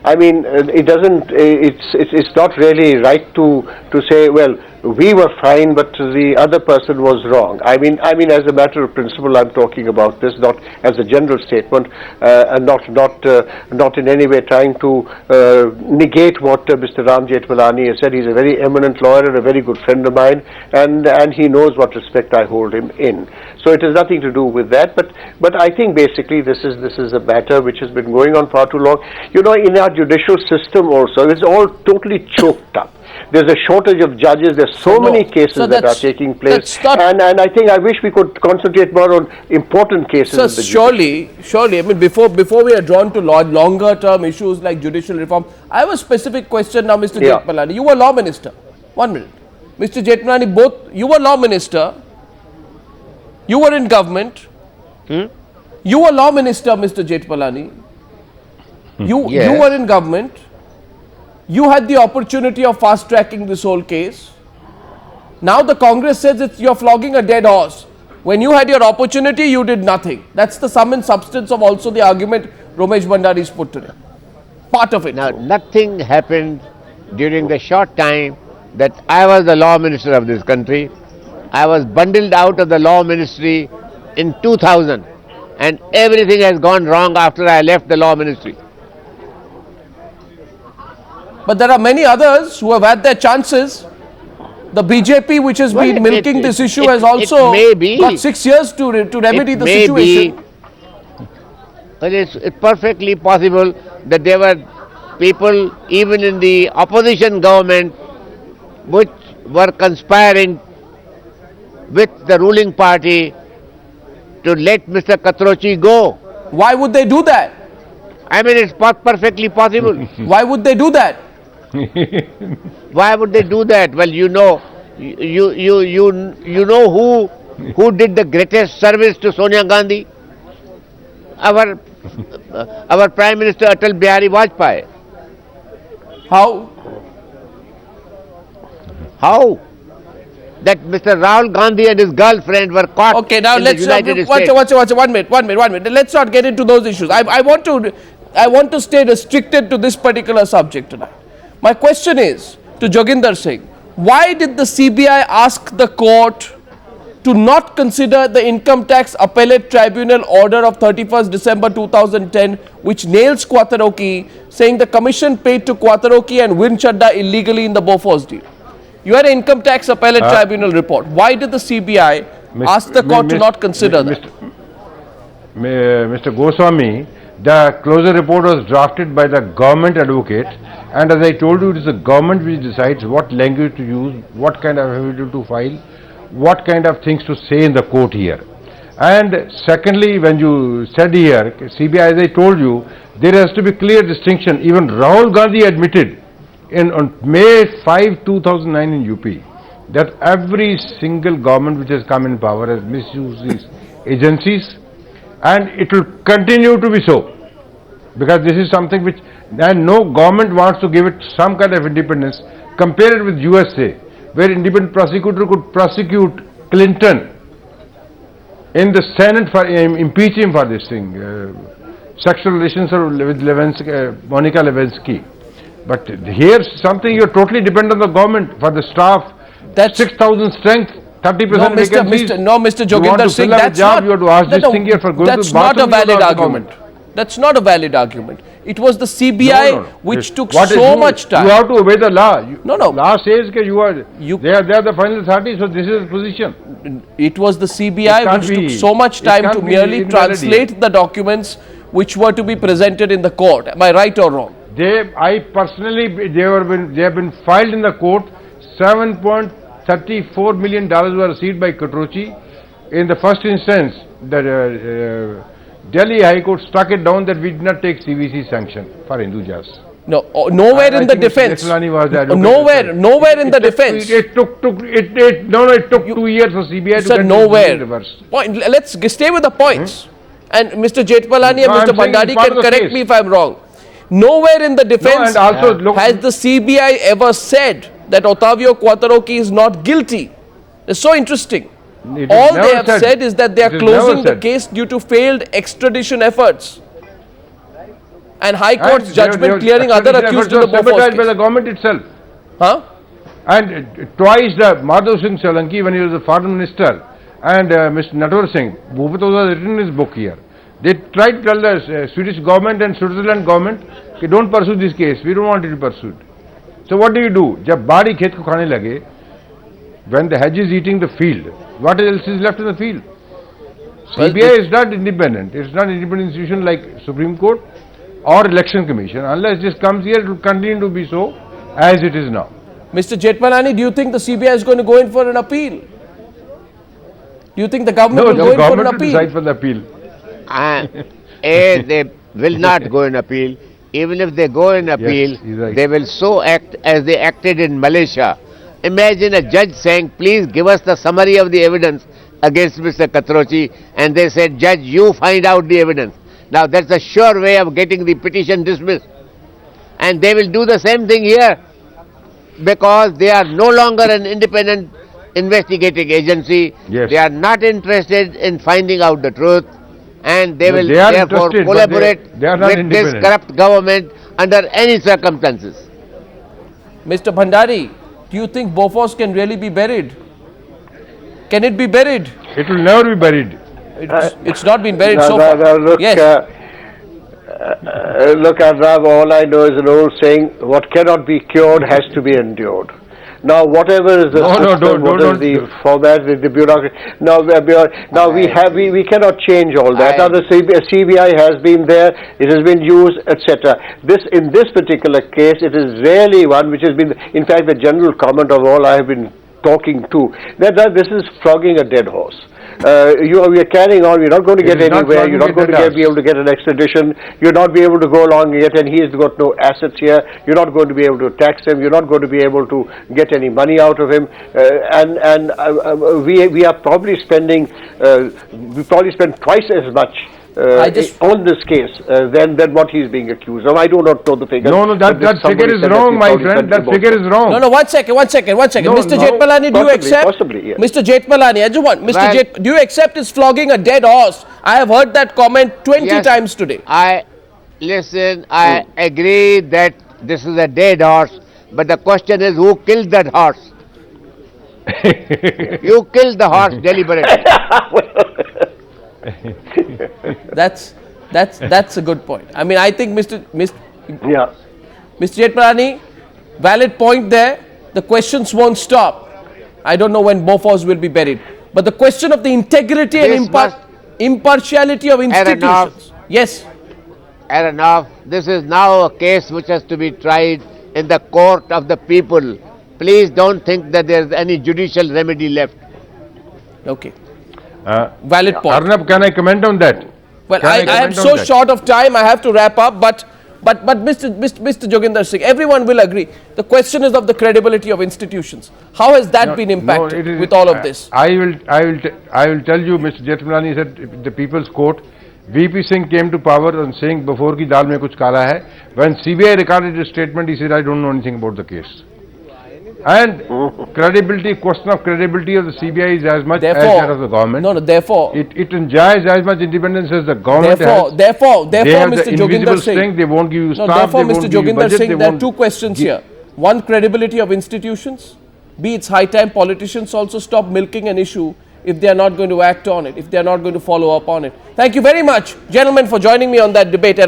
I mean, it doesn't. It's not really right to say, well, we were fine, but the other person was wrong. I mean, as a matter of principle, I'm talking about this, not as a general statement, and not in any way trying to negate what Mr. Ram Jethmalani has said. He's a very eminent lawyer and a very good friend of mine, and he knows what respect I hold him in. So it has nothing to do with that. But I think basically this is a matter which has been going on far too long. You know, in our judicial system also, it's all totally choked up. There's a shortage of judges. There's so many cases that are taking place, and I think I wish we could concentrate more on important cases. So surely, I mean, before we are drawn to longer term issues like judicial reform, I have a specific question now, Mr. Jethmalani. You were law minister. 1 minute, Mr. Jethmalani. Both you were law minister. You were in government. You were law minister, Mr. Jethmalani. You were in government. You had the opportunity of fast tracking this whole case. Now the Congress says you're flogging a dead horse. When you had your opportunity, you did nothing. That's the sum and substance of also the argument Romesh Bhandari's put today. Part of it. Now, nothing happened during the short time that I was the law minister of this country. I was bundled out of the law ministry in 2000, and everything has gone wrong after I left the law ministry. But there are many others who have had their chances. The BJP, which has been milking this issue, has also got 6 years to remedy the situation. But it's perfectly possible that there were people even in the opposition government which were conspiring with the ruling party to let Mr. Katrochi go. Why would they do that? I mean, it's perfectly possible. Why would they do that? Why would they do that? Well, you know who did the greatest service to Sonia Gandhi? Our Prime Minister Atal Bihari Vajpayee. How? How? That Mr. Rahul Gandhi and his girlfriend were caught. Okay, now in let's the United watch States. 1 minute. Let's not get into those issues. I want to stay restricted to this particular subject tonight. My question is to Joginder Singh, why did the CBI ask the court to not consider the Income Tax Appellate Tribunal order of 31st December 2010, which nails Quattrochi, saying the commission paid to Quattrochi and Win Chadda illegally in the Bofors deal? You had an Income Tax Appellate Tribunal report. Why did the CBI ask the court to not consider that? Mr. Goswami, the closure report was drafted by the government advocate, and as I told you, it is the government which decides what language to use, what kind of evidence to file, what kind of things to say in the court here. And secondly, when you said here, CBI, as I told you, there has to be clear distinction. Even Rahul Gandhi admitted on May 5, 2009 in UP, that every single government which has come in power has misused these agencies, and it will continue to be so, because this is something which, and no government wants to give it some kind of independence. Compare it with USA, where independent prosecutor could prosecute Clinton in the Senate for impeach him for this thing, sexual relations with Monica Lewinsky. But here something you're totally dependent on the government for the staff. That's 6,000 strength, 30% vacancies. Mr. Joginder Singh, that's not, you have to ask this thing here for going that's to not a valid argument. That's not a valid argument. It was the CBI which took so much time. You have to obey the law. Law says that they are the final authority, so this is the position. It was the CBI which took so much time to merely translate the documents which were to be presented in the court. Am I right or wrong? They have been filed in the court. $7.34 million were received by Quattrochi. In the first instance, the Delhi High Court struck it down that we did not take CVC sanction for Hindujas. No, nowhere in the defense. Nowhere in the defense. It took 2 years for CBI to get nowhere. reversed. Let's stay with the points. And Mr. Jethmalani and Mr. Bhandari can correct me if I am wrong. Nowhere in the defense has the CBI ever said that Ottavio Quattrochi is not guilty. It's so interesting. All they have said is that they are closing the case due to failed extradition efforts. and High Court's And judgment clearing other accused in the Bofors sabotaged by case. the government itself. Huh? And twice the Madhav Singh Solanki, when he was the foreign minister, and Mr. Natwar Singh, Bhupesh has written his book here. They tried to tell the Swedish government and Switzerland government, okay, don't pursue this case, we don't want it to be pursued. So what do? जब बाड़ी खेत को खाने लगे, when the hedge is eating the field, what else is left in the field? CBI is not independent. It's not an independent institution like Supreme Court or Election Commission. Unless this comes here, it will continue to be so as it is now. Mr. Jethmalani, do you think the CBI is going to go in for an appeal? Do you think the government will No, go the in for an government will appeal? decide for the appeal. They will not go in appeal. Even if they go in appeal, he's right. they will so act as they acted in Malaysia. Imagine a judge saying, please give us the summary of the evidence against Mr. Katrochi, and they said, Judge, you find out the evidence. Now that's a sure way of getting the petition dismissed. And they will do the same thing here, because they are no longer an independent investigating agency. Yes. They are not interested in finding out the truth, and they No, will they are therefore interested, but collaborate they are not with this independent. corrupt government under any circumstances. Mr. Bhandari, do you think Bofors can really be buried? Can it be buried? It will never be buried. It's not been buried No, so no, far. no, look, Yes. Look, Arnab, all I know is an old saying, what cannot be cured has to be endured. Now, whatever is the No, no, system, what is the format, the bureaucracy, now we cannot change all that. Now, the CBI has been there, it has been used, etc. In this particular case, it is really one which has been, in fact, the general comment of all I have been talking to, that this is flogging a dead horse. We are carrying on, we're not going to get is not anywhere, you're not flogging going a to dead be able to get an extradition, you're not be able to go along yet, and he's got no assets here, you're not going to be able to tax him, you're not going to be able to get any money out of him, we are probably spending, we probably spend twice as much on this case than what he's being accused of. I do not know the figure. No, that figure is wrong, my friend. That figure is wrong. No, one second. No, Mr. no, Jethmalani, do you accept? Possibly, yes. Mr. Jethmalani, I just want, Well- do you accept his flogging a dead horse? I have heard that comment 20 Yes. times today. I agree that this is a dead horse, but the question is, who killed that horse? You killed the horse deliberately. That's a good point. I mean, I think Mr. Yeah. Jethmalani, valid point there. The questions won't stop. I don't know when Bofors will be buried. But the question of the integrity and This must- impartiality of institutions. Yes. Enough. This is now a case which has to be tried in the court of the people. Please don't think that there is any judicial remedy left. Okay. Valid point. Arnab, can I comment on that? Well, Can I am comment on so that? short of time, I have to wrap up. But Mr. Joginder Singh, everyone will agree. The question is of the credibility of institutions. How has that been impacted it is- with all of this? I will tell you, Mr. Jethmalani said the People's Court. VP Singh came to power and saying before ki dal mein kuch kala hai. When CBI recorded his statement, he said, I don't know anything about the case. And credibility, question of credibility of the CBI is as much as that of the government. Therefore, It enjoys as much independence as the government has. therefore, They have Mr. the Joginder invisible Singh. strength, they won't give you staff, Therefore, they Mr. won't give you Joginder budget, Singh, they there are won't two questions here. One, credibility of institutions. B, it's high time politicians also stop milking an issue if they are not going to act on it, if they are not going to follow up on it. Thank you very much, gentlemen, for joining me on that debate.